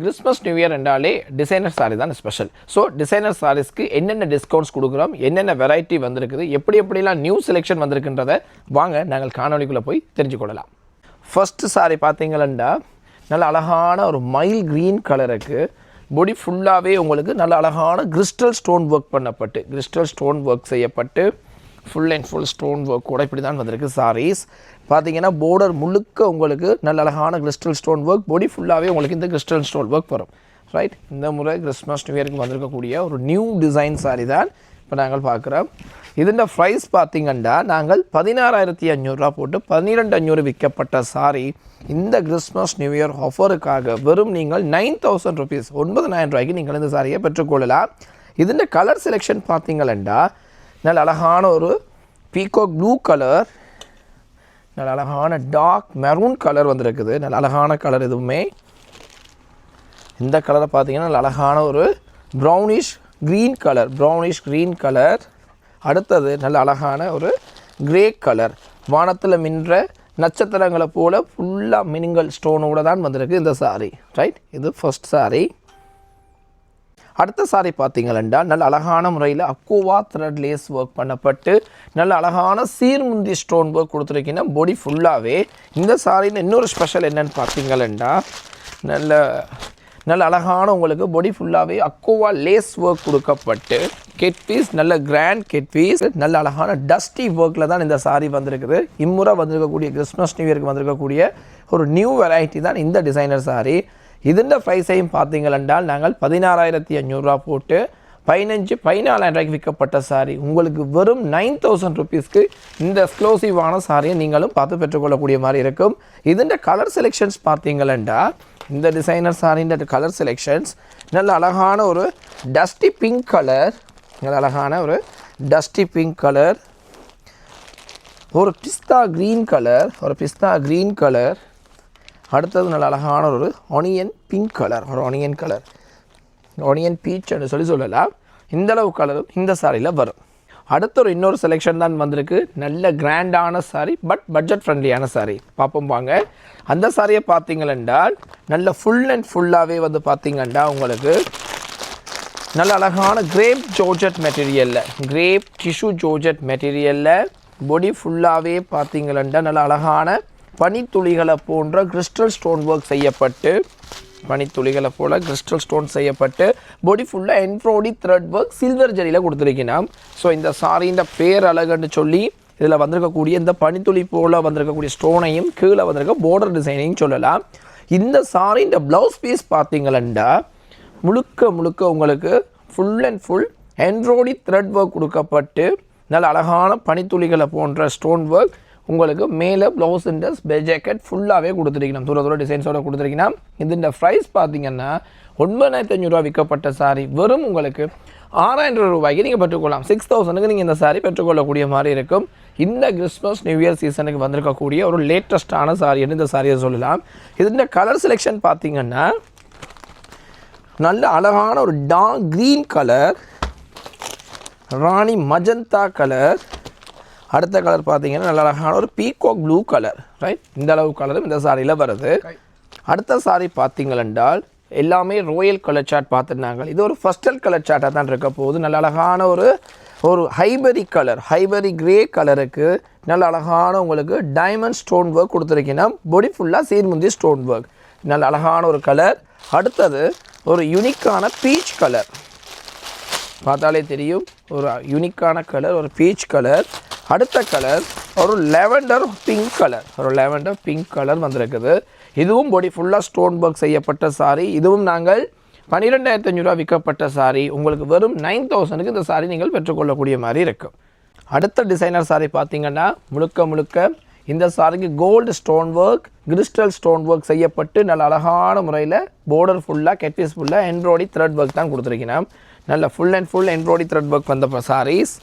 Christmas new year என்றாலே designer sorry தான் special. So designer சாரீஸ்க்கு என்னென்ன டிஸ்கவுண்ட்ஸ் கொடுக்குறோம், என்னென்ன வெரைட்டி வந்திருக்குது, எப்படிலாம் நியூ செலெக்ஷன் வந்திருக்குன்றதை வாங்க நாங்கள் காணொலிக்குள்ளே போய் தெரிஞ்சுக்கொள்ளலாம். ஃபஸ்ட்டு சாரி பார்த்தீங்களா, நல்ல அழகான ஒரு மைல் க்ரீன் கலருக்கு பொடி ஃபுல்லாகவே உங்களுக்கு நல்ல அழகான கிறிஸ்டல் ஸ்டோன் ஒர்க் செய்யப்பட்டு full and full stone work கூட இப்படி தான் வந்திருக்கு சாரீஸ். பார்த்தீங்கன்னா பார்டர் முழுக்க உங்களுக்கு நல்ல அழகான கிறிஸ்டல் ஸ்டோன் ஒர்க், பொடி ஃபுல்லாகவே உங்களுக்கு இந்த கிறிஸ்டல் ஸ்டோன் ஒர்க் வரும். ரைட், இந்த முறை கிறிஸ்மஸ் நியூ இயருக்கு வந்திருக்கக்கூடிய ஒரு நியூ டிசைன் சாரி தான் இப்போ நாங்கள் பார்க்குறோம். இதோட ப்ரைஸ் பார்த்தீங்கன்னா நாங்கள் 16,500 போட்டு 12,500 விற்கப்பட்ட சாரி இந்த கிறிஸ்மஸ் நியூ இயர் ஆஃபருக்காக வெறும் நீங்கள் 9,000 rupees 9,000 ரூபாய்க்கு நீங்கள் இந்த சாரியை பெற்றுக்கொள்ளலாம். இதோட கலர் செலெக்ஷன் பார்த்தீங்கன்னா நல்ல அழகான ஒரு பீகாக் ப்ளூ கலர், நல்ல அழகான டார்க் மெரூன் கலர் வந்திருக்குது. நல்ல அழகான கலர் எதுவுமே. இந்த கலரை பார்த்தீங்கன்னா நல்ல அழகான ஒரு ப்ரௌனிஷ் க்ரீன் கலர். அடுத்தது நல்ல அழகான ஒரு கிரே கலர், வானத்தில் மின்ற நட்சத்திரங்களை போல் ஃபுல்லாக மினிங்கல் ஸ்டோனோடு தான் வந்திருக்கு இந்த சாரி. ரைட், இது ஃபர்ஸ்ட் சாரி. அடுத்த சாரி பார்த்தீங்கன்னா நல்ல அழகான முறையில் அக்கோவா த்ரெட் லேஸ் ஒர்க் பண்ணப்பட்டு நல்ல அழகான சீர்முந்தி ஸ்டோன் ஒர்க் கொடுத்துருக்கீங்கன்னா பொடி ஃபுல்லாகவே. இந்த சாரியில் இன்னொரு ஸ்பெஷல் என்னென்னு பார்த்தீங்கன்னா நல்ல அழகான உங்களுக்கு பொடி ஃபுல்லாகவே அக்கோவா லேஸ் ஒர்க் கொடுக்கப்பட்டு கெட் பீஸ், நல்ல கிராண்ட் கெட் பீஸ், நல்ல அழகான டஸ்டி ஒர்க்கில் தான் இந்த சாரி வந்திருக்குது. இம்முறை வந்திருக்கக்கூடிய கிறிஸ்மஸ் நியூ இயருக்கு வந்திருக்கக்கூடிய ஒரு நியூ வெரைட்டி தான் இந்த டிசைனர் சாரி. இதோட ப்ரைஸையும் பார்த்தீங்கன்னா நாங்கள் 16,500 போட்டு 14,000 விற்கப்பட்ட சாரி உங்களுக்கு வெறும் 9,000 rupeesக்கு இந்த எக்ஸ்க்ளூசிவான சாரியை நீங்களும் பார்த்து பெற்றுக்கொள்ளக்கூடிய மாதிரி இருக்கும். இதோட கலர் செலெக்ஷன்ஸ் பார்த்தீங்கன்னா இந்த டிசைனர் சாரின்ற கலர் செலெக்ஷன்ஸ் நல்ல அழகான ஒரு டஸ்டி பிங்க் கலர், ஒரு பிஸ்தா க்ரீன் கலர், அடுத்தது நல்ல அழகான ஒரு ஆனியன் பீச் சொல்லலாம். இந்தளவு கலரும் இந்த சாரியில் வரும். அடுத்த ஒரு இன்னொரு செலெக்ஷன் தான் வந்திருக்கு. நல்ல கிராண்டான சாரி, பட் பட்ஜெட் ஃப்ரெண்ட்லியான சாரி பார்ப்போம் வாங்க. அந்த சாரியை பார்த்தீங்கன்னா நல்ல ஃபுல் அண்ட் ஃபுல்லாகவே வந்து பார்த்தீங்கன்னா உங்களுக்கு நல்ல அழகான கிரேப் டிஷ்யூ ஜோர்ஜெட் மெட்டீரியலில் பொடி ஃபுல்லாகவே பார்த்தீங்கன்னா நல்ல அழகான பனித்துளிகளை போன்ற கிறிஸ்டல் ஸ்டோன் ஒர்க் செய்யப்பட்டு பொடி ஃபுல்லாக என்ட்ரோடி த்ரெட் ஒர்க் சில்வர் ஜரியில் கொடுத்துருக்கணும். ஸோ இந்த சாரியின் பேர் அழகுன்னு சொல்லி இதில் வந்திருக்கக்கூடிய இந்த பனித்துளி போல் வந்திருக்கக்கூடிய ஸ்டோனையும் கீழே வந்திருக்க பார்டர் டிசைனையும் சொல்லலாம். இந்த சாரியின் ப்ளவுஸ் பீஸ் பார்த்தீங்கன்னா முழுக்க உங்களுக்கு full and full embroidery thread work கொடுக்கப்பட்டு நல்ல அழகான பனித்துளிகளை போன்ற ஸ்டோன் ஒர்க் உங்களுக்கு மேலே ப்ளவுஸ் இந்த ஜாக்கெட் ஃபுல்லாகவே கொடுத்துருக்கணும், தூர டிசைன்ஸோட கொடுத்துருக்கணும். இந்த ப்ரைஸ் பார்த்தீங்கன்னா 9,500 விற்கப்பட்ட சாரி வெறும் உங்களுக்கு 6,000 ரூபாய்க்கு நீங்கள் பெற்றுக்கொள்ளலாம். 6,000க்கு நீங்கள் இந்த சாரி பெற்றுக்கொள்ளக்கூடிய மாதிரி இருக்கும். இந்த கிறிஸ்மஸ் நியூ இயர் சீசனுக்கு வந்திருக்கக்கூடிய ஒரு லேட்டஸ்டான சாரின்னு இந்த சாரியை சொல்லலாம். இந்த கலர் செலெக்ஷன் பார்த்தீங்கன்னா நல்ல அழகான ஒரு டார்க் க்ரீன் கலர், ராணி மஜந்தா கலர், அடுத்த கலர் பார்த்தீங்கன்னா நல்ல அழகான ஒரு பீகாக் ப்ளூ கலர். ரைட், இந்த அளவு கலரும் இந்த சாரியில் வருது. அடுத்த சாரி பார்த்தீங்கன்னா எல்லாமே ரோயல் கலர் சார்ட் பார்த்துருந்தாங்க. இது ஒரு ஃபஸ்டல் கலர் சார்ட்டாக தான் இருக்க போகுது. நல்ல அழகான ஒரு ஹைபரி கிரே கலருக்கு நல்ல அழகான உங்களுக்கு டைமண்ட் ஸ்டோன் ஒர்க் கொடுத்துருக்கீங்கன்னா பொடி ஃபுல்லாக சீர்முந்தி ஸ்டோன் ஒர்க், நல்ல அழகான ஒரு கலர். அடுத்தது ஒரு யூனிக்கான பீச் கலர், பார்த்தாலே தெரியும் ஒரு யூனிக்கான கலர், ஒரு பீச் கலர். அடுத்த கலர் ஒரு லேவெண்டர் பிங்க் கலர் வந்திருக்குது. இதுவும் பொடி ஃபுல்லாக ஸ்டோன் ஒர்க் செய்யப்பட்ட சாரி. இதுவும் நாங்கள் 12,500 விற்கப்பட்ட சாரி உங்களுக்கு வெறும் 9,000க்கு இந்த சாரி நீங்கள் பெற்றுக்கொள்ளக்கூடிய மாதிரி இருக்கும். அடுத்த டிசைனர் சாரி பார்த்தீங்கன்னா முழுக்க இந்த சாரிக்கு gold stone work, crystal stone work செய்யப்பட்டு நல்ல அழகான முறையில் பார்டர் ஃபுல்லாக கெட்பீஸ் ஃபுல்லாக என்ட்ராய்டி த்ரெட் ஒர்க் தான் கொடுத்துருக்கணும். நல்ல full and full embroidery thread work வந்த சாரீஸ்.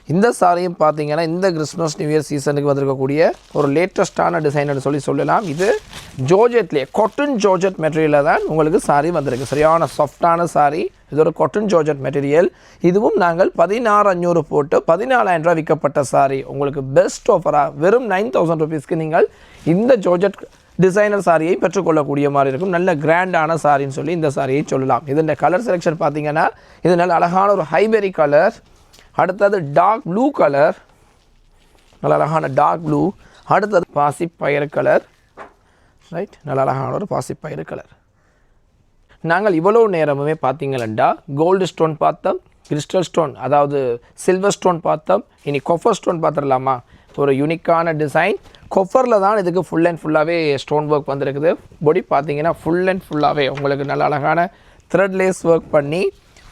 இந்த சாரியும் பார்த்தீங்கன்னா இந்த கிறிஸ்மஸ் நியூ இயர் சீசனுக்கு வந்திருக்கக்கூடிய ஒரு லேட்டஸ்டான டிசைன்னு சொல்லலாம். இது ஜோர்ஜெட்லேயே காட்டன் ஜோர்ஜெட் மெட்டீரியலில் தான் உங்களுக்கு சாரி வந்திருக்கு. சரியான சாஃப்டான சாரி, இது ஒரு காட்டன் ஜோர்ஜெட் மெட்டீரியல். இதுவும் நாங்கள் 16,500 போட்டு 14,000 விற்கப்பட்ட சாரி உங்களுக்கு பெஸ்ட் ஆஃபராக வெறும் 9,000 rupeesக்கு நீங்கள் இந்த ஜோர்ஜெட் டிசைனர் சாரியை பெற்றுக்கொள்ளக்கூடிய மாதிரி இருக்கும். நல்ல கிராண்டான சாரின்னு சொல்லி இந்த சாரியை சொல்லலாம். இதோட கலர் செலெக்ஷன் பார்த்தீங்கன்னா இது நல்ல அழகான ஒரு ஹைபெரி கலர். அடுத்தது டார்க் ப்ளூ கலர், நல்ல அழகான டார்க் ப்ளூ. அடுத்தது பாசிப்பயிறு கலர், ரைட், நல்ல அழகான ஒரு பாசிப்பயிறு கலர். நாங்கள் இவ்வளோ நேரமுமே பார்த்தீங்கன்னா கோல்டு ஸ்டோன் பார்த்தோம், கிறிஸ்டல் ஸ்டோன் அதாவது சில்வர் ஸ்டோன் பார்த்தோம். இனி கொஃபர் ஸ்டோன் பார்த்துடலாமா? ஒரு யூனிக்கான டிசைன். கொஃபரில் தான் இதுக்கு ஃபுல் அண்ட் ஃபுல்லாகவே ஸ்டோன் ஒர்க் வந்திருக்குது. பாடி பார்த்தீங்கன்னா ஃபுல் அண்ட் ஃபுல்லாகவே உங்களுக்கு நல்ல அழகான த்ரெட் லேஸ் ஒர்க் பண்ணி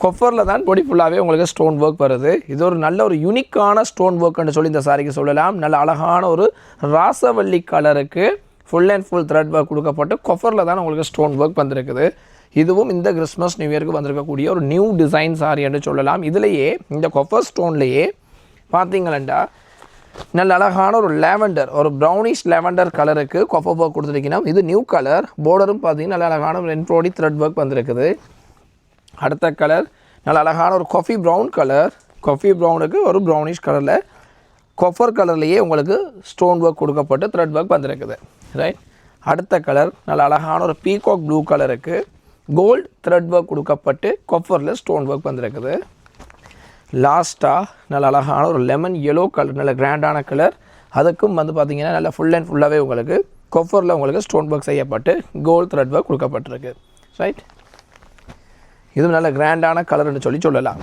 கொஃபரில் தான் பாடி ஃபுல்லாகவே உங்களுக்கு ஸ்டோன் ஒர்க் வருது. இது ஒரு நல்ல ஒரு யூனிக்கான ஸ்டோன் ஒர்க்னு சொல்லி இந்த சாரிக்கு சொல்லலாம். நல்ல அழகான ஒரு ராசவல்லி கலருக்கு full and full thread work கொடுக்கப்பட்டு கொஃபரில் தான் உங்களுக்கு ஸ்டோன் ஒர்க் வந்திருக்குது. இதுவும் இந்த கிறிஸ்மஸ் நியூ இயருக்கு வந்திருக்கக்கூடிய ஒரு நியூ டிசைன் சாரி என்று சொல்லலாம். இதிலேயே இந்த கொஃபர் ஸ்டோன்லேயே பார்த்தீங்களா நல்ல அழகான ஒரு லேவண்டர், ஒரு ப்ரௌனிஷ் லேவண்டர் கலருக்கு கொஃபர் ஒர்க் கொடுத்துருக்கீங்கன்னா இது நியூ கலர். பார்டரும் பார்த்தீங்கன்னா நல்ல அழகான ஒரு என்ட்ரோடி த்ரெட் ஒர்க் வந்திருக்குது. அடுத்த கலர் நல்ல அழகான ஒரு காஃபி ப்ரௌன் கலர். காஃபி ப்ரௌனுக்கு ஒரு ப்ரௌனிஷ் கலரில் கொஃபர் கலர்லேயே உங்களுக்கு ஸ்டோன் ஒர்க் கொடுக்கப்பட்டு த்ரெட் ஒர்க் வந்திருக்குது, ரைட். அடுத்த கலர் நல்ல அழகான ஒரு பீகாக் ப்ளூ கலருக்கு கோல்டு த்ரெட் ஒர்க் கொடுக்கப்பட்டு கொஃபரில் ஸ்டோன் ஒர்க் வந்திருக்குது. லாஸ்ட்டாக நல்ல அழகான ஒரு லெமன் எல்லோ கலர், நல்ல கிராண்டான கலர். அதுக்கும் வந்து பார்த்திங்கன்னா நல்ல ஃபுல் அண்ட் ஃபுல்லாகவே உங்களுக்கு கொஃபரில் உங்களுக்கு ஸ்டோன் ஒர்க் செய்யப்பட்டு கோல்டு த்ரெட் ஒர்க் கொடுக்கப்பட்டிருக்கு, ரைட். இதுவும் நல்ல கிராண்டான கலர்னு சொல்லலாம்.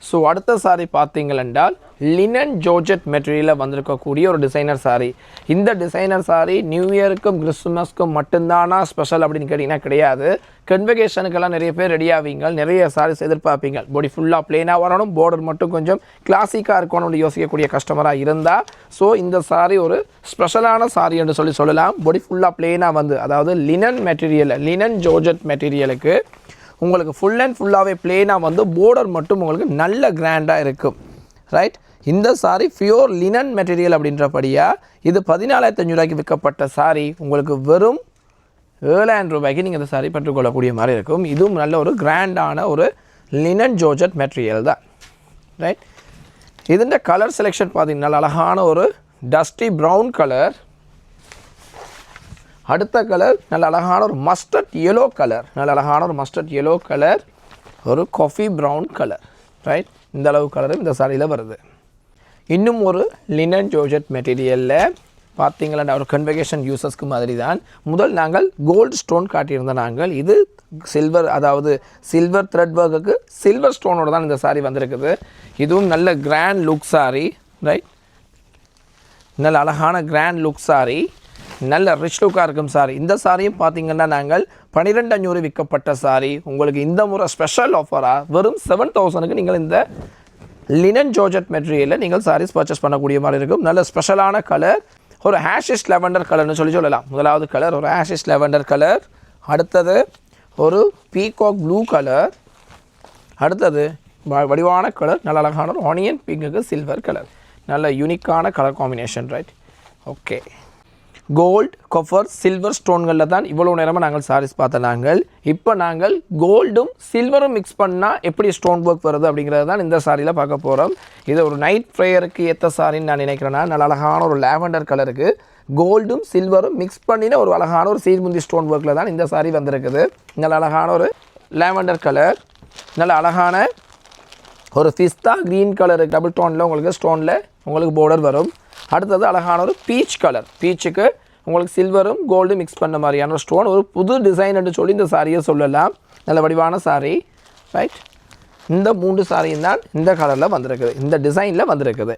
ஸோ அடுத்த சாரி பார்த்தீங்களென்றால் லினன் ஜோர்ஜெட் மெட்டீரியலில் வந்திருக்கக்கூடிய ஒரு டிசைனர் சாரி. இந்த டிசைனர் சாரி நியூ இயருக்கும் கிறிஸ்துமஸ்க்கும் மட்டும்தானா ஸ்பெஷல் அப்படின்னு கேட்டிங்கன்னா கிடையாது. கன்வெகேஷனுக்கெல்லாம் நிறைய பேர் ரெடி ஆவீங்க, நிறைய சாரீஸ் எதிர்பார்ப்பீங்க. பாடி ஃபுல்லாக பிளெயினாக வரணும், பார்டர் மட்டும் கொஞ்சம் கிளாசிக்காக இருக்கணும்னு யோசிக்கக்கூடிய கஸ்டமராக இருந்தால் ஸோ இந்த சாரி ஒரு ஸ்பெஷலான சாரி என்று சொல்லலாம். பாடி ஃபுல்லாக பிளெயினாக வந்து அதாவது லினன் மெட்டீரியல், லினன் ஜோர்ஜெட் மெட்டீரியலுக்கு உங்களுக்கு ஃபுல் அண்ட் ஃபுல்லாகவே பிளெயினாக வந்து பார்டர் மட்டும் உங்களுக்கு நல்ல கிராண்டாக இருக்கும், ரைட். இந்த சாரி பியூர் லினன் மெட்டீரியல் அப்படின்றபடியாக இது 14,500 ரூபாய்க்கு விற்கப்பட்ட சாரி உங்களுக்கு வெறும் 7,000 ரூபாய்க்கு நீங்கள் இந்த சாரி பெற்றுக்கொள்ளக்கூடிய மாதிரி இருக்கும். இதுவும் நல்ல ஒரு கிராண்டான ஒரு லினன் ஜோர்ஜெட் மெட்டீரியல் தான், ரைட். இதுன்ற கலர் செலெக்ஷன் பார்த்தீங்கன்னா நல்ல அழகான ஒரு டஸ்டி ப்ரௌன் கலர். அடுத்த கலர் நல்ல அழகான ஒரு மஸ்டர்ட் எல்லோ கலர், நல்ல அழகான ஒரு மஸ்டர்ட் எல்லோ கலர், ஒரு காஃபி ப்ரௌன் கலர், ரைட். இந்த அளவு கலரும் இந்த சாரியில் வருது. இன்னும் ஒரு லினன் ஜோர்ஜெட் மெட்டீரியலில் பார்த்தீங்களா ஒரு கன்வெகேஷன் யூசஸ்க்கு மாதிரி தான். முதல் நாங்கள் கோல்டு ஸ்டோன் காட்டியிருந்த நாங்கள் இது சில்வர், அதாவது சில்வர் த்ரெட் ஒர்க்குக்கு சில்வர் ஸ்டோனோட தான் இந்த சாரி வந்திருக்குது. இதுவும் நல்ல கிராண்ட் லுக் சாரி, ரைட். நல்ல அழகான கிராண்ட் லுக் சாரி, நல்ல ரிச் லுக்காக இருக்கும் சாரி. இந்த சாரியும் பார்த்தீங்கன்னா நாங்கள் 12,500 விற்கப்பட்ட சாரி உங்களுக்கு இந்த முறை ஸ்பெஷல் ஆஃபராக வெறும் 7,000க்கு நீங்கள் இந்த லினன் ஜோர்ஜெட் மெட்டீரியலில் நீங்கள் சாரீஸ் பர்ச்சேஸ் பண்ணக்கூடிய மாதிரி இருக்கும். நல்ல ஸ்பெஷலான கலர், ஒரு ஆஷிஷ் லெவண்டர் கலர்னு சொல்லலாம். முதலாவது கலர் ஒரு ஆஷிஷ் லெவண்டர் கலர். அடுத்தது ஒரு பீகாக் ப்ளூ கலர். அடுத்தது வடிவான கலர், நல்ல அழகான ஒரு ஆனியன் பிங்குக்கு சில்வர் கலர். நல்ல யூனிக்கான colour combination, right. Okay, gold copper silver ஸ்டோன்களில் தான் இவ்வளோ நேரமாக நாங்கள் சாரீஸ் பார்த்த நாங்கள். இப்போ நாங்கள் கோல்டும் சில்வரும் மிக்ஸ் பண்ணால் எப்படி ஸ்டோன் ஒர்க் வருது அப்படிங்கிறது தான் இந்த சாரியில் பார்க்க போகிறோம். இது ஒரு நைட் ப்ரேயருக்கு ஏற்ற சாரின்னு நான் நினைக்கிறேன்னா நல்ல அழகான ஒரு லேவண்டர் கலருக்கு கோல்டும் சில்வரும் மிக்ஸ் பண்ணின ஒரு அழகான ஒரு சீர்முந்தி ஸ்டோன் ஒர்க்கில் தான் இந்த சாரி வந்திருக்குது. நல்ல அழகான ஒரு லேவண்டர் கலர், நல்ல அழகான ஒரு பிஸ்தா க்ரீன் கலர் டபுள் டோனில் உங்களுக்கு ஸ்டோனில் உங்களுக்கு பார்டர் வரும். அடுத்தது அழகான ஒரு பீச் கலர், பீச்சுக்கு உங்களுக்கு சில்வரும் கோல்டும் மிக்ஸ் பண்ண மாதிரியான ஒரு ஸ்டோன், ஒரு புது டிசைன் என்று சொல்லி இந்த சாரியை சொல்லலாம். நல்ல வடிவான சாரி, ரைட். இந்த 3 சாரியும் தான் இந்த கலரில் வந்திருக்குது, இந்த டிசைனில் வந்திருக்குது.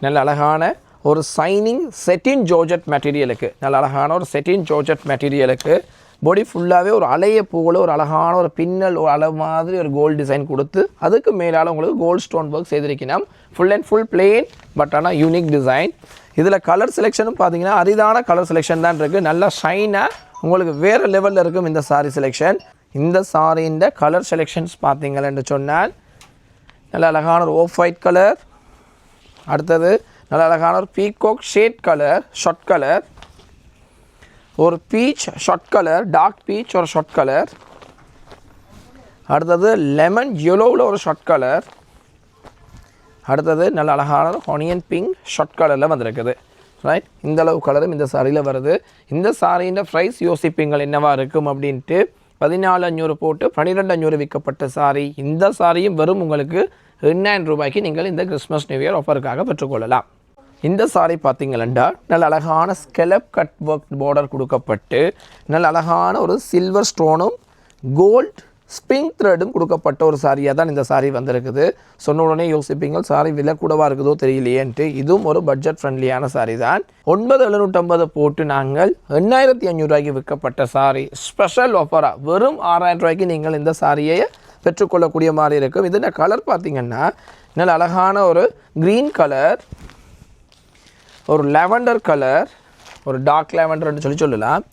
நல்ல அழகான ஒரு சைனிங் செட்டின் ஜோர்ஜெட் மெட்டீரியலுக்கு, நல்ல அழகான ஒரு செட்டின் ஜோர்ஜெட் மெட்டீரியலுக்கு பாடி ஃபுல்லாகவே ஒரு அலையை போல் ஒரு அழகான ஒரு பின்னல் ஒரு அளவு மாதிரி ஒரு கோல்டு டிசைன் கொடுத்து அதுக்கு மேலால் உங்களுக்கு கோல்டு ஸ்டோன் ஒர்க் செய்திருக்கணும். Full and full plain but ஆனால் யூனிக் டிசைன். இதில் கலர் செலெக்ஷனும் பார்த்தீங்கன்னா அரிதான கலர் செலெக்ஷன் தான் இருக்குது. நல்லா ஷைனாக உங்களுக்கு வேறு லெவலில் இருக்கும் இந்த சாரி செலெக்ஷன். இந்த சாரியின் கலர் செலெக்ஷன்ஸ் பார்த்தீங்கன்னு சொன்னால் நல்ல அழகான ஒரு ஆஃப் ஒயிட் கலர். அடுத்தது நல்ல அழகான ஒரு peacock shade colour, shot colour, ஒரு peach shot colour, dark peach ஒரு ஷார்ட் கலர். அடுத்தது லெமன் எல்லோவில் ஒரு ஷார்ட் கலர். அடுத்தது நல்ல அழகான ஆனியன் பிங்க் ஷார்ட் கலரில் வந்திருக்குது. ரைட். இந்த அளவு கலரும் இந்த சாரியில் வருது. இந்த சாரியின் ப்ரைஸ் யோசிப்பீங்கள் என்னவா இருக்கும் அப்படின்ட்டு. 14,500 போட்டு 12,500 விற்கப்பட்ட சாரி. இந்த சாரியும் வரும் உங்களுக்கு 8,000 ரூபாய்க்கு நீங்கள் இந்த கிறிஸ்மஸ் நியூ இயர் ஆஃபருக்காக பெற்றுக்கொள்ளலாம். இந்த சாரி பார்த்தீங்கன்னா நல்ல அழகான ஸ்கெலப் கட் ஒர்க் பார்டர் கொடுக்கப்பட்டு நல்ல அழகான ஒரு சில்வர் ஸ்டோனும் கோல்ட் ஸ்ப்ரிங் த்ரெடும் கொடுக்கப்பட்ட ஒரு சாரியாக தான் இந்த சாரி வந்திருக்குது. சொன்ன உடனே யோசிப்பீங்கள் சாரி விலை கூடவா இருக்குதோ தெரியலையேன்ட்டு. இதுவும் ஒரு பட்ஜெட் ஃப்ரெண்ட்லியான சாரி தான். 9,750 போட்டு நாங்கள் 8,500 ரூபாய்க்கு விற்கப்பட்ட சாரி ஸ்பெஷல் ஆஃபராக வெறும் 6,000 ரூபாய்க்கு நீங்கள் இந்த சாரியை பெற்றுக்கொள்ளக்கூடிய மாதிரி இருக்கும். இதில் கலர் பார்த்தீங்கன்னா நல்ல அழகான ஒரு க்ரீன் கலர், ஒரு லெவண்டர் கலர், ஒரு டார்க் லெவண்டர்னு சொல்லலாம்,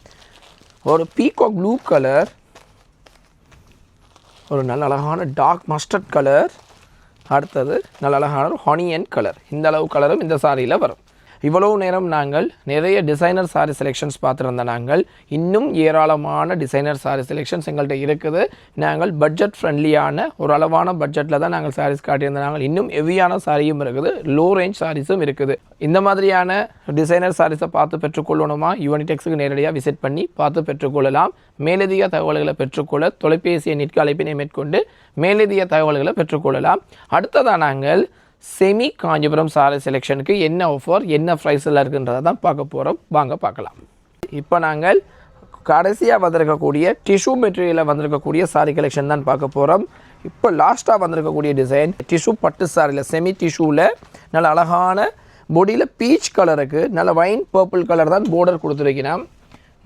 ஒரு பீகாக் ப்ளூ கலர், ஒரு நல்ல அழகான டார்க் மஸ்டர்ட் கலர், அடுத்தது நல்ல அழகான ஒரு ஹனியன் கலர். இந்த அளவு கலரும் இந்த சாரியில் வரும். இவ்வளவு நேரம் நாங்கள் நிறைய டிசைனர் சாரி செலெக்ஷன்ஸ் பார்த்துருந்த நாங்கள் இன்னும் ஏராளமான டிசைனர் சாரி செலெக்ஷன்ஸ் எங்கள்கிட்ட இருக்குது. நாங்கள் பட்ஜெட் ஃப்ரெண்ட்லியான ஒரு அளவான பட்ஜெட்டில் தான் நாங்கள் சாரீஸ் காட்டியிருந்த நாங்கள் இன்னும் ஹெவியான சாரியும் இருக்குது, லோ ரேஞ்ச் சாரீஸும் இருக்குது. இந்த மாதிரியான டிசைனர் சாரீஸை பார்த்து பெற்றுக்கொள்ளணுமா யூனிடெக்ஸுக்கு நேரடியாக விசிட் பண்ணி பார்த்து பெற்றுக்கொள்ளலாம். மேலதிக தகவல்களை பெற்றுக்கொள்ள தொலைபேசியை நிற்க அழைப்பினை மேற்கொண்டு மேலதிக தகவல்களை பெற்றுக்கொள்ளலாம். அடுத்ததாக நாங்கள் செமி காஞ்சிபுரம் சாரி செலெக்ஷனுக்கு என்ன ஆஃபர் என்ன ப்ரைஸில் இருக்குன்றதை தான் பார்க்க போகிறோம். வாங்க பார்க்கலாம். இப்போ நாங்கள் கடைசியாக வந்திருக்கக்கூடிய டிஷ்யூ மெட்டீரியலில் வந்திருக்கக்கூடிய சாரி கலெக்ஷன் தான் பார்க்க போகிறோம். இப்போ லாஸ்ட்டாக வந்திருக்கக்கூடிய டிசைன் டிஷ்யூ பட்டு சாரியில் செமி டிஷ்யூவில் நல்ல அழகான பொடியில் பீச் கலருக்கு நல்ல வைன் பர்பிள் கலர் தான் பார்டர் கொடுத்துருக்கிறோம்.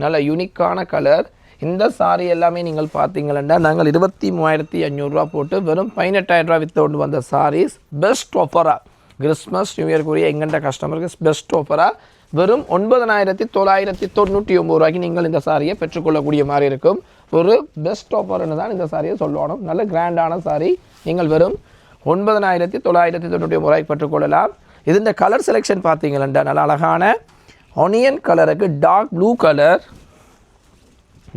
நல்ல யூனிக்கான கலர். இந்த சாரி எல்லாமே நீங்கள் பார்த்தீங்கன்னா நாங்கள் 23,500 ரூபா போட்டு வெறும் 18,000 ரூபா விற்று கொண்டு வந்த சாரீஸ் பெஸ்ட் ஆஃபராக கிறிஸ்மஸ் நியூ இயர்க்குரிய எங்கள்கிட்ட கஸ்டமருக்கு பெஸ்ட் ஆஃபராக வெறும் 9,999 ரூபாய்க்கு நீங்கள் இந்த சாரியை பெற்றுக்கொள்ளக்கூடிய மாதிரி இருக்கும். ஒரு பெஸ்ட் ஆஃபர்னு தான் இந்த சாரியை சொல்லணும். நல்ல கிராண்டான சாரி. நீங்கள் வெறும் 9,999 ரூபாய்க்கு பெற்றுக்கொள்ளலாம். இது கலர் செலெக்ஷன் பார்த்தீங்கன்னா நல்ல அழகான ஆனியன் கலருக்கு டார்க் ப்ளூ கலர்,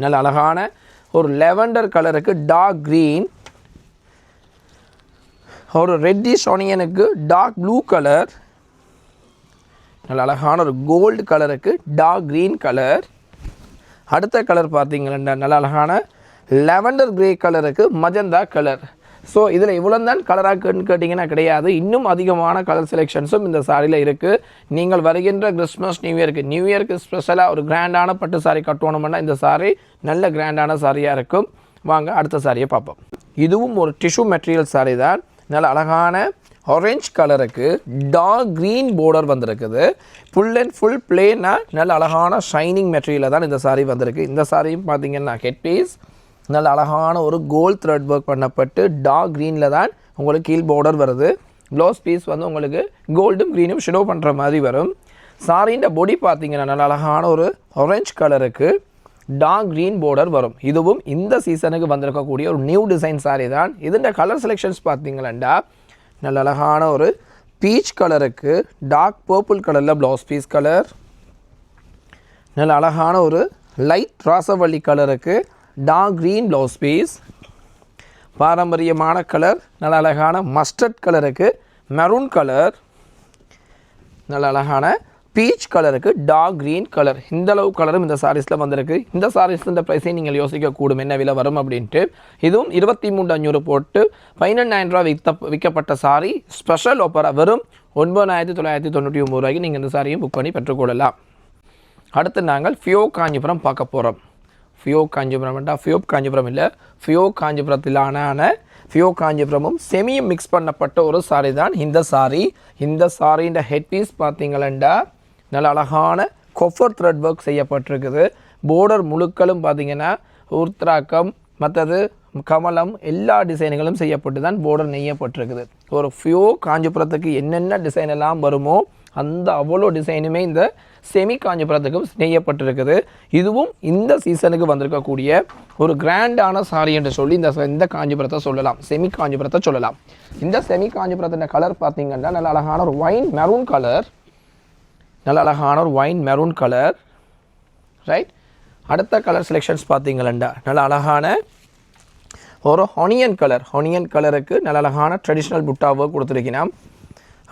நல்ல அழகான ஒரு லெவண்டர் கலருக்கு டார்க் க்ரீன், ஒரு ரெட்டிஷ் ஆனியனுக்கு டார்க் ப்ளூ கலர், நல்ல அழகான ஒரு கோல்டு கலருக்கு டார்க் க்ரீன் கலர். அடுத்த கலர் பார்த்தீங்கன்னா நல்ல அழகான லெவண்டர் கிரே கலருக்கு மஜந்தா கலர். ஸோ இதில் இவ்வளோ தான் கலராக்குன்னு கேட்டிங்கன்னா கிடையாது, இன்னும் அதிகமான கலர் செலெக்ஷன்ஸும் இந்த சாரியில் இருக்குது. நீங்கள் வருகின்ற கிறிஸ்மஸ் நியூ இயருக்கு ஸ்பெஷலாக ஒரு கிராண்டான பட்டு சாரி கட்டணும்னா இந்த சாரி நல்ல கிராண்டான சாரியாக இருக்கும். வாங்க அடுத்த சாரியை பார்ப்போம். இதுவும் ஒரு டிஷ்யூ மெட்டீரியல் சாரி தான். நல்ல அழகான ஆரஞ்ச் கலருக்கு டார்க் க்ரீன் பார்டர் வந்திருக்குது. ஃபுல் அண்ட் ஃபுல் பிளேனாக நல்ல அழகான ஷைனிங் மெட்டீரியலில் தான் இந்த சாரி வந்திருக்கு. இந்த சாரியும் பார்த்தீங்கன்னா ஹெட் பீஸ் நல்ல அழகான ஒரு கோல்ட் த்ரெட் ஒர்க் பண்ணப்பட்டு டார்க் க்ரீனில் தான் உங்களுக்கு கீழ் பார்டர் வருது. ப்ளவுஸ் பீஸ் வந்து உங்களுக்கு கோல்டும் க்ரீனும் ஷெடோ பண்ணுற மாதிரி வரும். சாரியின் பொடி பார்த்தீங்கன்னா நல்ல அழகான ஒரு ஆரஞ்ச் கலருக்கு டார்க் க்ரீன் பார்டர் வரும். இதுவும் இந்த சீசனுக்கு வந்திருக்கக்கூடிய ஒரு நியூ டிசைன் சாரி தான். இதோட கலர் செலெக்ஷன்ஸ் பார்த்தீங்கன்னா நல்ல அழகான ஒரு பீச் கலருக்கு டார்க் பர்பிள் கலரில் ப்ளவுஸ் பீஸ் கலர், நல்ல அழகான ஒரு லைட் ராசவள்ளி கலருக்கு டார்க் க்ரீன் ப்ளவுஸ் பீஸ், பாரம்பரியமான கலர் நல்ல அழகான மஸ்டர்ட் கலருக்கு மெரூன் கலர், நல்ல அழகான பீச் கலருக்கு டார்க் க்ரீன் கலர். இந்தளவு கலரும் இந்த சாரீஸில் வந்திருக்கு. இந்த சாரீஸில் இந்த ப்ரைஸை நீங்கள் யோசிக்கக்கூடும் என்ன விலை வரும் அப்படின்ட்டு. இதுவும் 23,500 போட்டு 18,000 ரூபா விற்கப்பட்ட சாரி ஸ்பெஷல் ஆஃபராக வெறும் 9,999 ரூபாய்க்கு நீங்கள் இந்த சாரியும் புக் பண்ணி பெற்றுக்கொள்ளலாம். அடுத்து நாங்கள் ஃபியோ காஞ்சிபுரம் பார்க்க போகிறோம். ஃபியோ காஞ்சிபுரம் இல்லை, ஃபியோ காஞ்சிபுரத்திலான ஃபியோ காஞ்சிபுரமும் செமியும் மிக்ஸ் பண்ணப்பட்ட ஒரு சாரி தான் இந்த சாரி. இந்த சாரியின் ஹெட் பீஸ் பார்த்தீங்கன்னா நல்ல அழகான கொஃபர் த்ரெட் ஒர்க் செய்யப்பட்டிருக்குது. பார்டர் முழுக்களும் பார்த்தீங்கன்னா உருத்ராக்கம் மற்றது கமலம் எல்லா டிசைன்களும் செய்யப்பட்டு தான் பார்டர் நெய்யப்பட்டிருக்குது. ஒரு ஃபியோ காஞ்சிபுரத்துக்கு என்னென்ன டிசைன் எல்லாம் வருமோ அந்த அவ்வளோ டிசைனுமே இந்த செமி காஞ்சிபுரத்துக்கும் நெய்யப்பட்டிருக்குது. இதுவும் இந்த சீசனுக்கு வந்திருக்கக்கூடிய ஒரு கிராண்டான சாரி என்று சொல்லி இந்த காஞ்சிபுரத்தை சொல்லலாம், செமி காஞ்சிபுரத்தை சொல்லலாம். இந்த செமி காஞ்சிபுரத்தின் கலர் பார்த்தீங்கன்னா நல்ல அழகான ஒரு வைன் மெரூன் கலர், ரைட். அடுத்த கலர் செலெக்ஷன்ஸ் பார்த்தீங்கன்னா நல்ல அழகான ஒரு ஹனியன் கலருக்கு நல்ல அழகான ட்ரெடிஷ்னல் புட்டாவை கொடுத்துருக்கணும்.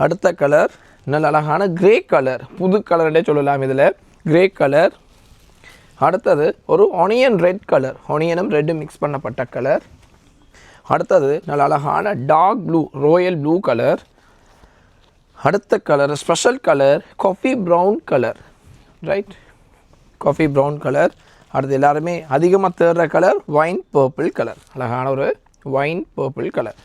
அடுத்த கலர் நல்ல அழகான கிரே கலர், புது கலர்னே சொல்லலாம் இதில், கிரே கலர். அடுத்தது ஒரு ஆனியன் ரெட் கலர், ஆனியனும் ரெட்டும் மிக்ஸ் பண்ணப்பட்ட கலர். அடுத்தது நல்ல அழகான dark blue, royal blue colour. அடுத்த colour special colour coffee brown colour, right, coffee brown colour. அடுத்து எல்லாருமே அதிகமாக தேடுற கலர் வைன் பர்பிள் கலர், அழகான ஒரு வைன் பர்பிள் கலர்,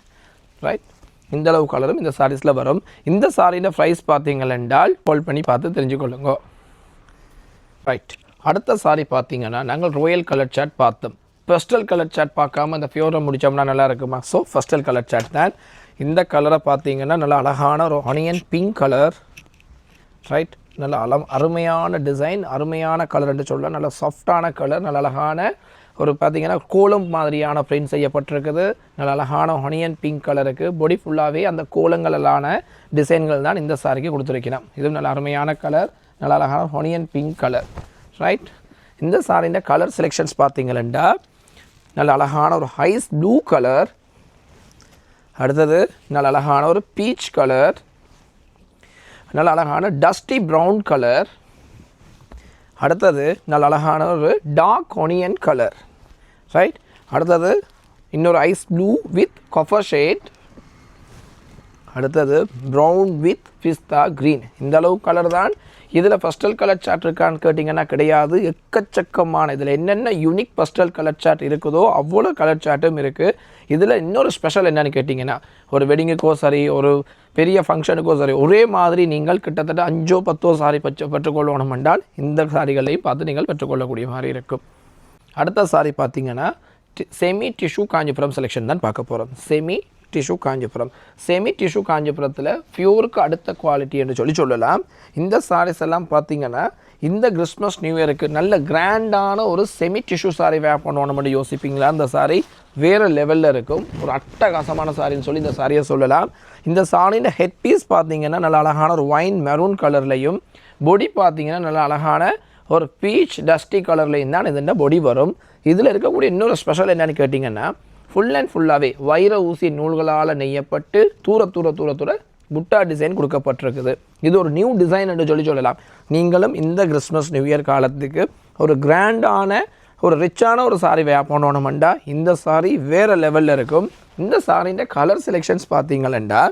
ரைட். இந்த அளவு கலரும் இந்த சாரீஸில் வரும். இந்த சாரியோட ப்ரைஸ் பார்த்தீங்களென்றால் கால் பண்ணி பார்த்து தெரிஞ்சுக்கொள்ளுங்க, ரைட். அடுத்த சாரி பார்த்தீங்கன்னா நாங்கள் ராயல் கலர் சார்ட் பார்த்தோம். ஃபஸ்டல் கலர் சார்ட் பார்க்காம அந்த ஃபியோரை முடித்தோம்னா நல்லா இருக்குமா? ஸோ ஃபஸ்டல் கலர் சார்ட் தான். இந்த கலரை பார்த்தீங்கன்னா நல்லா அழகான ஒரு ஆனியன் பிங்க் கலர், ரைட். நல்ல அருமையான டிசைன், அருமையான கலர் என்று சொல்ல, நல்ல சாஃப்டான கலர், நல்ல அழகான ஒரு பார்த்தீங்கன்னா கோலம் மாதிரியான பிரிண்ட் செய்யப்பட்டிருக்குது. நல்ல அழகான ஆனியன் பிங்க் கலருக்கு பொடி ஃபுல்லாகவே அந்த கோலங்களான டிசைன்கள் தான் இந்த சாரிக்கு கொடுத்துருக்கிறோம். இதுவும் நல்ல அருமையான கலர், நல்ல அழகான ஆனியன் பிங்க் கலர், ரைட். இந்த சாரியின் கலர் செலெக்ஷன்ஸ் பார்த்தீங்களா நல்ல அழகான ஒரு ஐஸ் ப்ளூ கலர். அடுத்தது நல்ல அழகான ஒரு பீச் கலர், நல்ல அழகான டஸ்டி ப்ரௌன் கலர். அடுத்தது நல்ல அழகான ஒரு டார்க் ஆனியன் கலர், ரைட். அடுத்தது இன்னொரு ice blue with copper shade. அடுத்தது ப்ரௌன் வித் பிஸ்தா க்ரீன். இந்த அளவு கலர் தான். இதில் பஸ்டல் கலர் சார்ட் இருக்கான்னு கேட்டிங்கன்னா கிடையாது, எக்கச்சக்கமான. இதில் என்னென்ன யூனிக் பஸ்டல் கலர் சார்ட் இருக்குதோ அவ்வளோ கலர் சார்ட்டும் இருக்குது. இதில் இன்னொரு ஸ்பெஷல் என்னென்னு கேட்டிங்கன்னா, ஒரு வெட்டிங்குக்கோ சரி, ஒரு பெரிய ஃபங்க்ஷனுக்கோ சரி, ஒரே மாதிரி நீங்கள் கிட்டத்தட்ட 5-10 சாரி பெற்றுக்கொள்ளணும் என்றால் இந்த சாரிகளையும் பார்த்து நீங்கள் பெற்றுக்கொள்ளக்கூடிய மாதிரி இருக்கும். அடுத்த சாரி பார்த்தீங்கன்னா செமி டிஷ்யூ காஞ்சிபுரம் செலெக்ஷன் தான் பார்க்க போகிறோம். Semi tissue Kanchipuram. Semi tissue காஞ்சிபுரத்தில் ஃபியூருக்கு அடுத்த குவாலிட்டி என்று சொல்லலாம். இந்த சாரீஸ் எல்லாம் பார்த்தீங்கன்னா இந்த கிறிஸ்மஸ் நியூ இயருக்கு நல்ல கிராண்டான ஒரு செமி டிஷ்யூ சாரி வேர் பண்ணணும்னு யோசிப்பீங்களா? இந்த சாரி வேறு லெவலில் இருக்கும். ஒரு அட்டகாசமான சாரின்னு சொல்லி இந்த சாரியை சொல்லலாம். இந்த சாரியின் ஹெட் பீஸ் பார்த்தீங்கன்னா நல்ல அழகான ஒரு வைன் மெரூன் கலர்லையும், பொடி பார்த்தீங்கன்னா நல்ல அழகான ஒரு பீச் டஸ்டி கலர்லையும் தான் இந்த பொடி வரும். இதில் இருக்கக்கூடிய இன்னொரு ஸ்பெஷல் என்னென்னு கேட்டிங்கன்னா, ஃபுல் அண்ட் ஃபுல்லாகவே வைர ஊசி நூல்களால் நெய்யப்பட்டு தூர புட்டா டிசைன் கொடுக்கப்பட்டிருக்குது. இது ஒரு நியூ டிசைன் என்று சொல்லலாம். நீங்களும் இந்த கிறிஸ்மஸ் நியூ இயர் காலத்துக்கு ஒரு கிராண்டான ஒரு ரிச்சான ஒரு சாரி வேர் பண்ணணுமெண்டா இந்த சாரி வேறு லெவலில் இருக்கும். இந்த சாரிൻ്റെ கலர் செலெக்ஷன்ஸ் பார்த்தீங்களா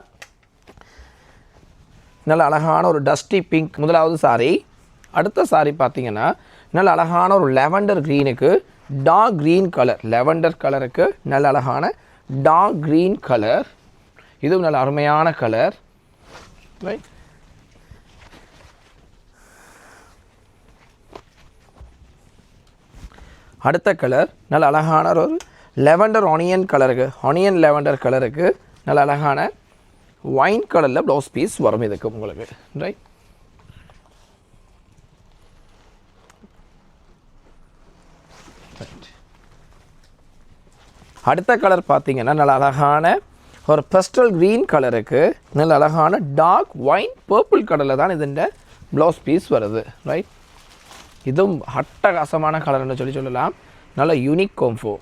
நல்ல அழகான ஒரு டஸ்டி பிங்க் முதலாவது சாரி. அடுத்த சாரி பார்த்தீங்கன்னா நல்ல அழகான ஒரு லெவண்டர் க்ரீனுக்கு டார்க் க்ரீன் கலர், லெவண்டர் கலருக்கு நல்ல அழகான டார்க் க்ரீன் கலர். இதுவும் நல்ல அருமையான கலர், ரைட். அடுத்த கலர் நல்ல அழகான ஒரு லெவண்டர் ஆனியன் கலருக்கு, ஆனியன் லெவண்டர் கலருக்கு நல்ல அழகான வைன் கலரில் ப்ளவுஸ் பீஸ் வரும் இதுக்கு உங்களுக்கு, ரைட். அடுத்த கலர் பார்த்தீங்கன்னா நல்ல அழகான ஒரு பெஸ்டல் க்ரீன் கலருக்கு நல்ல அழகான டார்க் வைன் பர்பிள் கலரில் தான் இதுன்ற ப்ளவுஸ் பீஸ் வருது, ரைட். இதுவும் அட்டகாசமான கலர்னு சொல்லலாம். நல்ல யூனிக் கோம்போ.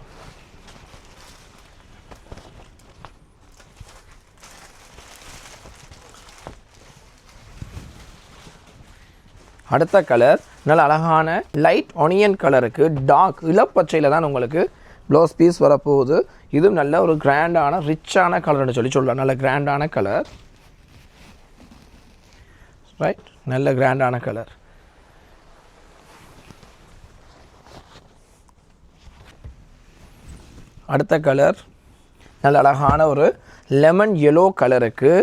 அடுத்த கலர் நல்ல அழகான லைட் ஆனியன் கலருக்கு டார்க் இளப்பச்சையில் தான் உங்களுக்கு ப்ளவுஸ் பீஸ் வரப்போகுது. இதுவும் நல்ல ஒரு கிராண்டான ரிச்சான கலர்னு சொல்லலாம். நல்ல கிராண்டான கலர், ரைட். நல்ல கிராண்டான கலர். அடுத்த கலர் நல்ல அழகான ஒரு லெமன் எல்லோ கலருக்கு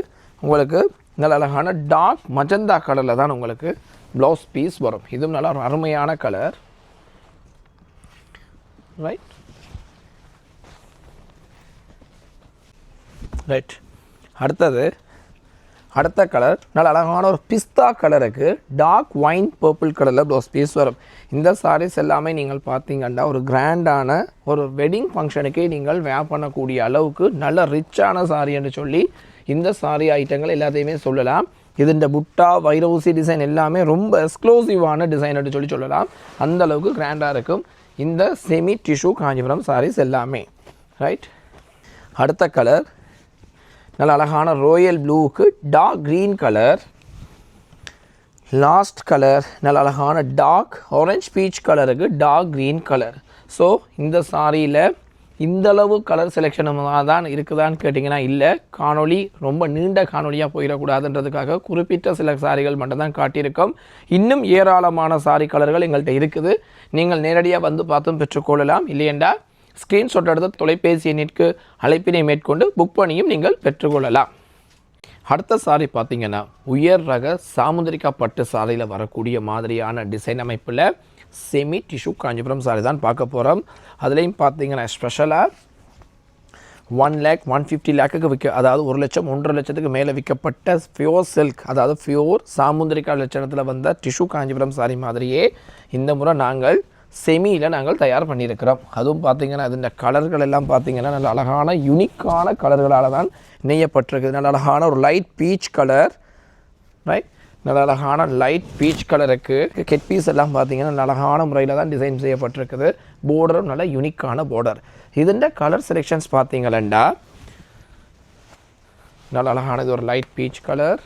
உங்களுக்கு நல்ல அழகான டார்க் மஜந்தா கலரில் தான் உங்களுக்கு ப்ளவுஸ் பீஸ் வரும். இதுவும் நல்ல ஒரு அருமையான கலர், ரைட். ரைட். அடுத்த கலர் நல்ல அழகான ஒரு பிஸ்தா கலருக்கு டார்க் வைன் பர்பிள் கலரில் ப்ளவுஸ் பீஸ் வரும். இந்த சாரீஸ் எல்லாமே நீங்கள் பார்த்தீங்கன்னா ஒரு கிராண்டான ஒரு வெட்டிங் ஃபங்க்ஷனுக்கே நீங்கள் வேர் பண்ணக்கூடிய அளவுக்கு நல்ல ரிச்சான சாரி என்று சொல்லி இந்த சாரி ஐட்டங்கள் எல்லாத்தையுமே சொல்லலாம். இது இந்த புட்டா வைரூசி டிசைன் எல்லாமே ரொம்ப எக்ஸ்க்ளூசிவான டிசைன் என்று சொல்லலாம். அந்த அளவுக்கு கிராண்டாக இருக்கும் இந்த செமி டிஷ்யூ காஞ்சிபுரம் சாரீஸ் எல்லாமே, ரைட். அடுத்த கலர் நல்ல அழகான ராயல் ப்ளூவுக்கு dark green colour. Last colour நல்ல அழகான டார்க் ஆரஞ்ச் பீச் கலருக்கு டார்க் க்ரீன் கலர். ஸோ இந்த சாரியில் இந்தளவு கலர் செலெக்ஷனாக தான் இருக்குதான்னு கேட்டிங்கன்னா இல்லை. காணொளி ரொம்ப நீண்ட காணொலியாக போயிடக்கூடாதுன்றதுக்காக குறிப்பிட்ட சில சாரிகள் மட்டும்தான் காட்டியிருக்கோம். இன்னும் ஏராளமான சாரி கலர்கள் எங்கள்கிட்ட இருக்குது. நீங்கள் நேரடியாக வந்து பார்த்தும் பெற்றுக்கொள்ளலாம். இல்லையென்றா ஸ்க்ரீன்ஷாட் எடுத்து தொலைபேசி எண்ணிற்கு அழைப்பினை மேற்கொண்டு புக் பண்ணியும் நீங்கள் பெற்றுக்கொள்ளலாம். அடுத்த சாரி பார்த்திங்கன்னா உயர் ரக சாமுந்திரிக்கா பட்டு சாரியில் வரக்கூடிய மாதிரியான டிசைன் அமைப்பில் செமி டிஷ்யூ காஞ்சிபுரம் சாரி தான் பார்க்க போகிறோம். அதுலேயும் பார்த்திங்கன்னா ஸ்பெஷலாக 1,50,000 அதாவது 1 லட்சம் 1.5 லட்சத்துக்கு மேலே விற்கப்பட்ட ஃபியோர் சில்க், அதாவது ஃபியோர் சாமுந்திரிக்கா லட்சணத்தில் வந்த டிஷ்யூ காஞ்சிபுரம் சாரி மாதிரியே இந்த முறை நாங்கள் செமியில் நாங்கள் தயார் பண்ணியிருக்கிறோம். அதுவும் பார்த்திங்கன்னா இந்த கலர்கள் எல்லாம் பார்த்திங்கன்னா நல்ல அழகான யூனிக்கான கலர்களால் தான் நெய்யப்பட்டிருக்குது. நல்ல அழகான ஒரு லைட் பீச் கலர், ரைட், நல்ல அழகான லைட் பீச் கலருக்கு கெட் பீஸ் எல்லாம் பார்த்திங்கன்னா நல்ல அழகான முறையில் தான் டிசைன் செய்யப்பட்டிருக்குது. போர்டரும் நல்ல யூனிக்கான போர்டர். இதுண்ட கலர் செலெக்ஷன்ஸ் பார்த்திங்களா நல்ல அழகானது ஒரு லைட் பீச் கலர்,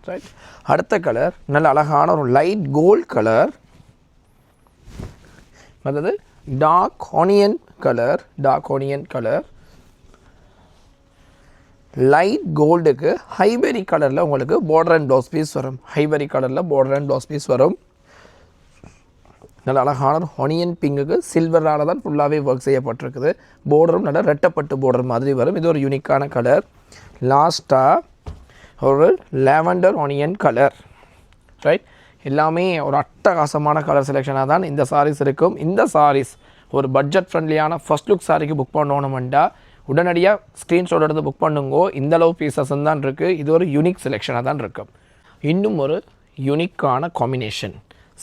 ரைட். அடுத்த கலர் நல்ல அழகான ஒரு லைட் கோல்ட் கலர், அதாவது டார்க் ஆனியன் கலர், லைட் கோல்டுக்கு ஹைபெரி கலரில் உங்களுக்கு பார்டர் அண்ட் ப்ளவுஸ் பீஸ் வரும். நல்ல அழகான ஆனியன் பிங்குக்கு சில்வரால் தான் ஃபுல்லாகவே ஒர்க் செய்யப்பட்டிருக்குது. பார்டரும் நல்ல ரெட்டப்பட்டு பார்டர் மாதிரி வரும். இது ஒரு யூனிக்கான கலர். லாஸ்ட்டாக ஒரு லாவெண்டர் ஆனியன் கலர், ரைட். எல்லாமே ஒரு அட்டகாசமான கலர் செலெக்ஷனாக தான் இந்த சாரீஸ் இருக்கும். இந்த சாரீஸ் ஒரு பட்ஜெட் ஃப்ரெண்ட்லியான ஃபர்ஸ்ட் லுக் சாரிக்கு புக் பண்ணணுமெண்டா உடனடியாக ஸ்க்ரீன்ஷாட் எடுத்து புக் பண்ணுங்கோ. இந்தளவு பீசஸ் தான் இருக்குது. இது ஒரு யூனிக் செலெக்ஷனாக தான் இருக்கும். இன்னும் ஒரு யூனிக்கான காம்பினேஷன்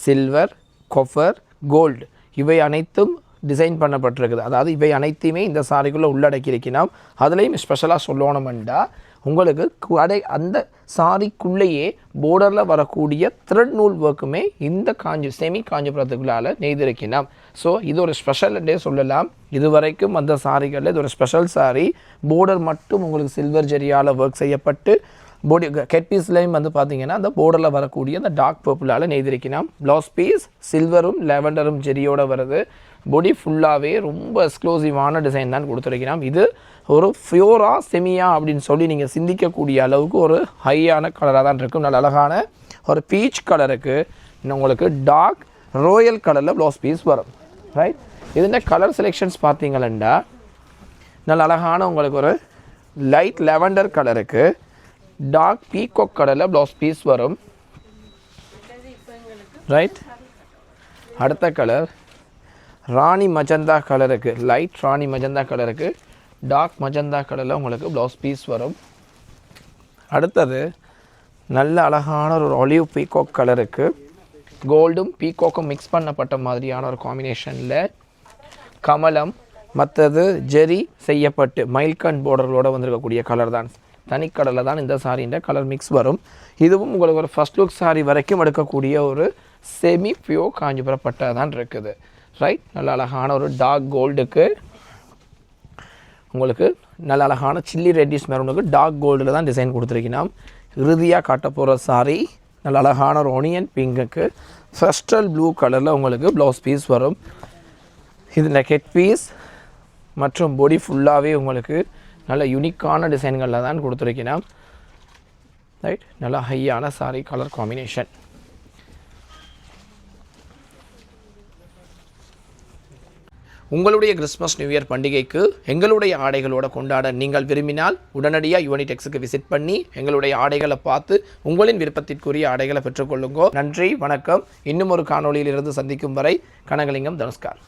சில்வர், கொஃபர், கோல்டு இவை அனைத்தும் டிசைன் பண்ணப்பட்டிருக்குது. அதாவது இவை அனைத்தையுமே இந்த சாரிக்குள்ளே உள்ளடக்கியிருக்கணும். அதுலேயும் ஸ்பெஷலாக சொல்லணுமெண்டா உங்களுக்கு அந்த சாரிக்குள்ளேயே போர்டரில் வரக்கூடிய த்ரெட் நூல் ஒர்க்குமே இந்த செமி காஞ்சிபுரத்துக்குள்ளால் நெய்திருக்கணும். ஸோ இது ஒரு ஸ்பெஷல் டே சொல்லலாம். இதுவரைக்கும் அந்த சாரிகளில் இது ஒரு ஸ்பெஷல் சாரி. போர்டர் மட்டும் உங்களுக்கு சில்வர் ஜெரியால் ஒர்க் செய்யப்பட்டு போடி கெட் பீஸ்லையும் வந்து பார்த்திங்கன்னா அந்த போர்டரில் வரக்கூடிய அந்த டார்க் பர்பிளால் நெய்திருக்கணும். ப்ளவுஸ் பீஸ் சில்வரும் லாவெண்டரும் ஜெரியோடு வருது. பொடி ஃபுல்லாகவே ரொம்ப எக்ஸ்க்ளூசிவான டிசைன் தான் கொடுத்துருக்கணும். இது ஒரு ஃபியோரா செமியா அப்படின்னு சொல்லி நீங்கள் சிந்திக்கக்கூடிய அளவுக்கு ஒரு ஹையான கலராக தான் இருக்கும். நல்ல அழகான ஒரு பீச் கலருக்கு உங்களுக்கு டார்க் ரோயல் கலரில் ப்ளவுஸ் பீஸ் வரும், ரைட். இதுன்ற கலர் செலெக்ஷன்ஸ் பார்த்தீங்கன்னா நல்ல அழகான உங்களுக்கு ஒரு லைட் லாவெண்டர் கலருக்கு டார்க் பீகாக் கலரில் ப்ளவுஸ் பீஸ் வரும், ரைட். அடுத்த கலர் ராணி மஜந்தா கலருக்கு, லைட் ராணி மஜந்தா கலருக்கு டார்க் மஜந்தா கலரில் உங்களுக்கு ப்ளவுஸ் பீஸ் வரும். அடுத்தது நல்ல அழகான ஒரு ஒலிவ் பீகாக் கலருக்கு கோல்டும் பீகாக்கும் மிக்ஸ் பண்ணப்பட்ட மாதிரியான ஒரு காம்பினேஷனில் கமலம் மற்றது ஜெரி செய்யப்பட்டு மைல்கன் பார்டர்களோடு வந்திருக்கக்கூடிய கலர் தான். தனிக்கடலில் தான் இந்த சாரின்ற கலர் மிக்ஸ் வரும். இதுவும் உங்களுக்கு ஒரு ஃபர்ஸ்ட் லுக் சாரி வரைக்கும் எடுக்கக்கூடிய ஒரு செமி பியோ காஞ்சிபுரம் பட்டை தான் இருக்குது, ரைட். நல்ல அழகான ஒரு டார்க் கோல்டுக்கு உங்களுக்கு நல்ல அழகான சில்லி ரெட்டிஷ் மெரூனுக்கு டார்க் கோல்டில் தான் டிசைன் கொடுத்துருக்கணும். இறுதியாக காட்ட போகிற சாரி நல்ல அழகான ஒரு ஒனியன் பிங்குக்கு ஃபெஸ்டல் ப்ளூ கலரில் உங்களுக்கு ப்ளவுஸ் பீஸ் வரும். இதில் ஹெட் பீஸ் மற்றும் பொடி ஃபுல்லாகவே உங்களுக்கு நல்ல யூனிக்கான டிசைன்களில் தான் கொடுத்துருக்கணும், ரைட். நல்ல ஹையான சாரி கலர் காம்பினேஷன். உங்களுடைய கிறிஸ்மஸ் நியூ இயர் பண்டிகைக்கு எங்களுடைய ஆடைகளோட கொண்டாட நீங்கள் விரும்பினால் உடனடியாக யூனிடெக்ஸுக்கு விசிட் பண்ணி எங்களுடைய ஆடைகளை பார்த்து உங்களின் விருப்பத்திற்குரிய ஆடைகளை பெற்றுக்கொள்ளுங்க. நன்றி, வணக்கம். இன்னும் ஒரு காணொளியில் இருந்து சந்திக்கும் வரை கனகலிங்கம் தனுஷ்கார்.